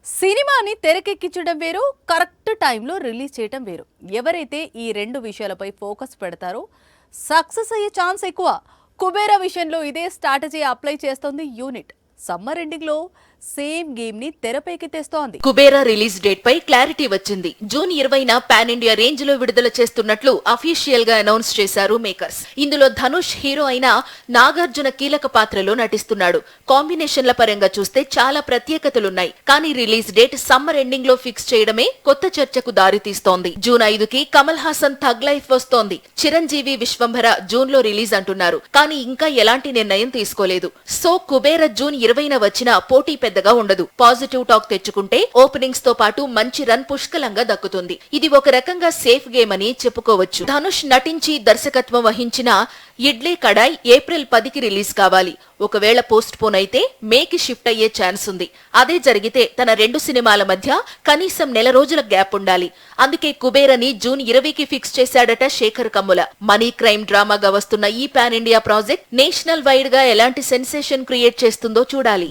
సినిమాని తెరకెక్కించడం వేరు, కరెక్ట్ టైంలో రిలీజ్ చేయడం వేరు. ఎవరైతే ఈ రెండు విషయాలపై ఫోకస్ పెడతారో సక్సెస్ అయ్యే ఛాన్స్ ఎక్కువ. కుబేరా విషయంలో ఇదే స్ట్రాటజీ అప్లై చేస్తోంది యూనిట్. సమ్మర్ ఎండింగ్ లో సేమ్ గేమ్ ని తెరపైకి తెస్తోంది. కుబేరా రిలీజ్ డేట్ పై క్లారిటీ వచ్చింది. జూన్ 20న పాన్ ఇండియా రేంజ్ లో విడుదల చేస్తున్నట్లు అఫీషియల్ గా అనౌన్స్ చేశారు మేకర్స్. ఇందులో ధనుష్ హీరో అయిన నాగార్జున కీలక పాత్రలో నటిస్తున్నాడు. కాంబినేషన్ల పరంగా చూస్తే చాలా ప్రత్యేకతలున్నాయి. కానీ రిలీజ్ డేట్ సమ్మర్ ఎండింగ్ లో ఫిక్స్ చేయడమే కొత్త చర్చకు దారితీస్తోంది. జూన్ 5కి కమల్ హాసన్ థగ్ లైఫ్ వస్తోంది. చిరంజీవి విశ్వంభర జూన్ లో రిలీజ్ అంటున్నారు. కానీ ఇంకా ఎలాంటి నిర్ణయం తీసుకోలేదు. సో కుబేరా జూన్ 20న వచ్చిన పోటీ పెద్దగా ఉండదు. పాజిటివ్ టాక్ తెచ్చుకుంటే ఓపెనింగ్స్ తో పాటు మంచి రన్ పుష్కలంగా దక్కుతుంది. ఇది ఒక రకంగా సేఫ్ గేమ్ అని చెప్పుకోవచ్చు. ధనుష్ నటించి దర్శకత్వం వహించిన ఇడ్లీ కడాయ్ ఏప్రిల్ 10కి రిలీజ్ కావాలి. ఒకవేళ పోస్ట్ పోన్ అయితే మేకి షిఫ్ట్ అయ్యే ఛాన్స్ ఉంది. అదే జరిగితే తన రెండు సినిమాల మధ్య కనీసం నెల రోజుల గ్యాప్ ఉండాలి. అందుకే కుబేరని జూన్ 20కి ఫిక్స్ చేశాడట శేఖర్ కమ్ముల. మనీ క్రైమ్ డ్రామాగా వస్తున్న ఈ pan India project national wide గా ఎలాంటి సెన్సేషన్ క్రియేట్ చేస్తుందో చూడాలి.